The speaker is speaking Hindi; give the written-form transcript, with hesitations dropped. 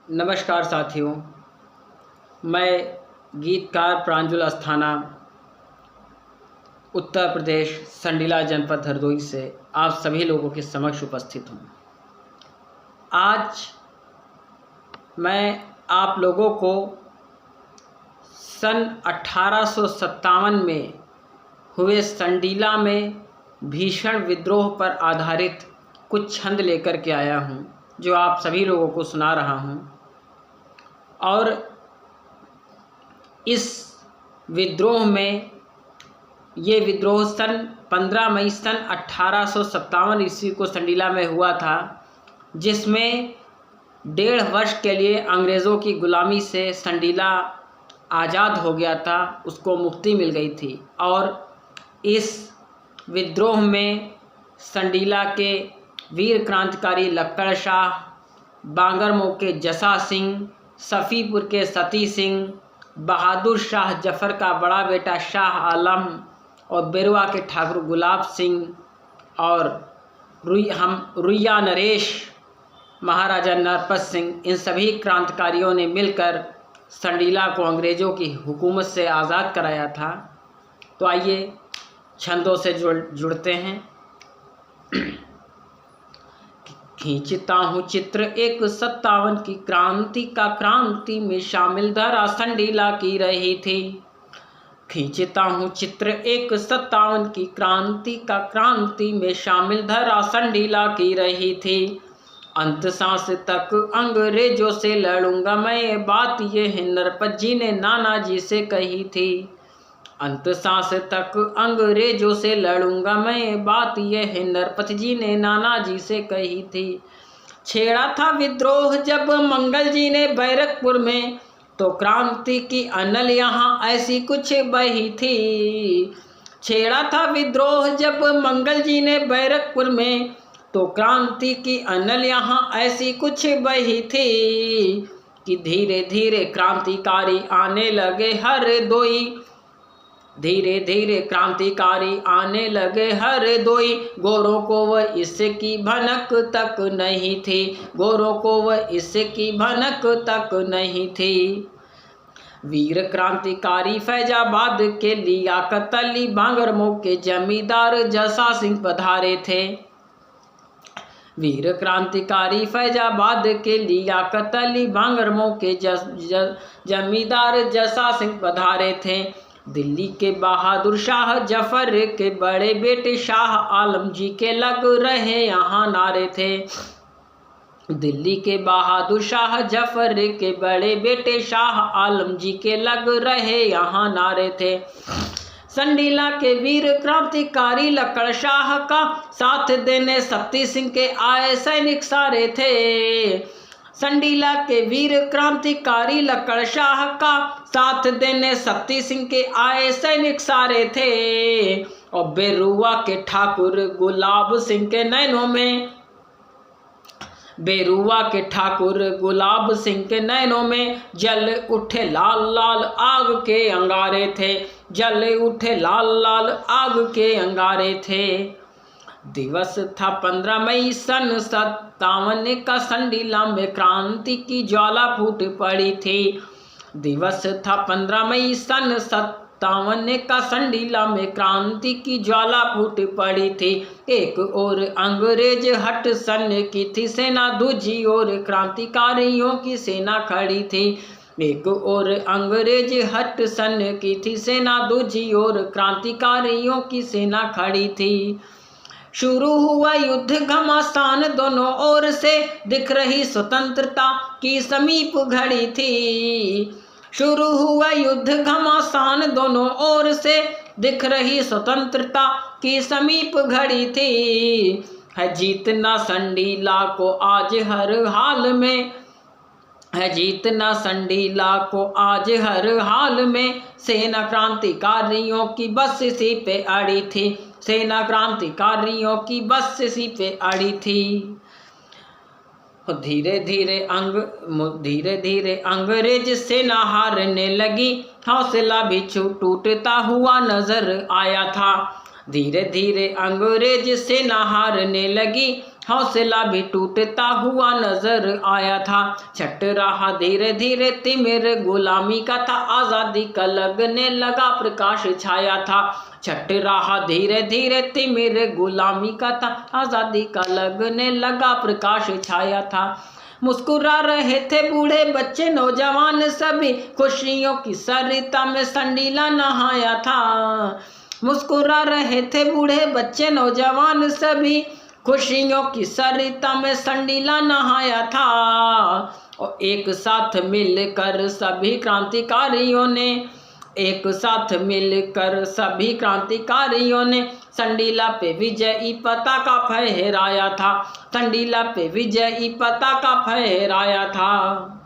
नमस्कार साथियों, मैं गीतकार प्रांजल अस्थाना उत्तर प्रदेश संडीला जनपद हरदोई से आप सभी लोगों के समक्ष उपस्थित हूँ। आज मैं आप लोगों को सन 1857 में हुए संडीला में भीषण विद्रोह पर आधारित कुछ छंद लेकर के आया हूँ, जो आप सभी लोगों को सुना रहा हूँ। और इस विद्रोह में ये विद्रोह सन 15 मई सन 1857 ईस्वी को संडीला में हुआ था, जिसमें 1.5 वर्ष के लिए अंग्रेज़ों की गुलामी से संडीला आज़ाद हो गया था, उसको मुक्ति मिल गई थी। और इस विद्रोह में संडीला के वीर क्रांतिकारी लक्कड़ शाह, बांगरमऊ के जसा सिंह, सफ़ीपुर के सती सिंह, बहादुर शाह जफ़र का बड़ा बेटा शाह आलम और बेरुआ के ठाकुर गुलाब सिंह और रुइया नरेश, महाराजा नरपत सिंह, इन सभी क्रांतिकारियों ने मिलकर संडीला को अंग्रेज़ों की हुकूमत से आज़ाद कराया था। तो आइए छंदों से जुड़ते हैं। खींचता हूँ चित्र 157 की क्रांति का, क्रांति में शामिल धारा संडीला की रही थी। खींचता हूँ चित्र 157 की क्रांति का, क्रांति में शामिल धारा संडीला की रही थी। अंत सांस तक अंग्रेजों से लड़ूंगा मैं, बात ये है नरपत जी ने नाना जी से कही थी। अंत सांस तक अंग्रेजों से लड़ूंगा मैं, बात यह है नरपत जी ने नाना जी से कही थी। छेड़ा था विद्रोह जब मंगल जी ने बैरकपुर में, तो क्रांति की अनल यहाँ ऐसी कुछ बही थी। छेड़ा था विद्रोह जब मंगल जी ने बैरकपुर में, तो क्रांति की अनल यहाँ ऐसी कुछ बही थी कि धीरे धीरे क्रांतिकारी आने लगे हरदोई। धीरे धीरे क्रांतिकारी आने लगे हरदोई, गोरों को वह इसकी भनक तक नहीं थी, गोरों को वह इसकी भनक तक नहीं थी। वीर क्रांतिकारी फैजाबाद के लियाकत अली, बांगरमऊ के जमींदार जसा सिंह पधारे थे। वीर क्रांतिकारी फैजाबाद के लियाकत अली, बांगरमऊ के जमींदार जसा सिंह पधारे थे। दिल्ली के बहादुर शाह जफर के बड़े बेटे शाह आलम जी के लग रहे यहाँ नारे थे। दिल्ली के बहादुर शाह जफर के बड़े बेटे शाह आलम जी के लग रहे यहाँ नारे थे। संडीला के वीर क्रांतिकारी लक्कड़ शाह का साथ देने सती सिंह के आए सैनिक सारे थे। संडीला के वीर क्रांतिकारी लक्कड़ शाह का साथ देने सती सिंह के आए सैनिक सारे थे। और बेरुआ के ठाकुर गुलाब सिंह के नैनों में, बेरुआ के ठाकुर गुलाब सिंह के नैनों में जल उठे लाल लाल आग के अंगारे थे, जल उठे लाल लाल आग के अंगारे थे। दिवस था 15 मई सन 57 का, संडीला में क्रांति की ज्वाला फूट पड़ी थी। दिवस था 15 मई सन 57 का, संडीला में क्रांति की ज्वाला फूट पड़ी थी। एक ओर अंग्रेज हट सन की थी सेना, दूसरी ओर क्रांतिकारियों की सेना खड़ी थी। एक ओर अंग्रेज हट सन की थी सेना, दूसरी ओर क्रांतिकारियों की सेना खड़ी थी। शुरू हुआ युद्ध घमासान, दोनों ओर से दिख रही स्वतंत्रता की समीप घड़ी थी। शुरू हुआ युद्ध घमासान, दोनों ओर से दिख रही स्वतंत्रता की समीप घड़ी थी। है जीतना संडीला को आज हर हाल में, है जीतना संडीला को आज हर हाल में। सेना क्रांतिकारियों की बस इसी पे अड़ी थी, सेना क्रांतिकारियों की बस इसी पे अड़ी थी। धीरे धीरे अंग्रेज सेना हारने लगी, हौसला भी टूटता हुआ नजर आया था। धीरे धीरे अंग्रेज सेना हारने लगी, हौसला भी टूटता हुआ नजर आया था। छट रहा धीरे धीरे तिमिर गुलामी का था, आज़ादी का लगने लगा प्रकाश छाया था। छट रहा धीरे धीरे तिमिर गुलामी का था, आज़ादी का लगने लगा प्रकाश छाया था। मुस्कुरा रहे थे बूढ़े बच्चे नौजवान सभी, खुशियों की सरिता में संडीला नहाया था। मुस्कुरा रहे थे बूढ़े बच्चे नौजवान सभी, खुशियों की सरिता में संडीला नहाया था। और एक साथ मिलकर सभी क्रांतिकारियों ने, एक साथ मिलकर सभी क्रांतिकारियों ने संडीला पे विजयी पताका फहराया था। संडीला पे विजयी पताका फहराया था।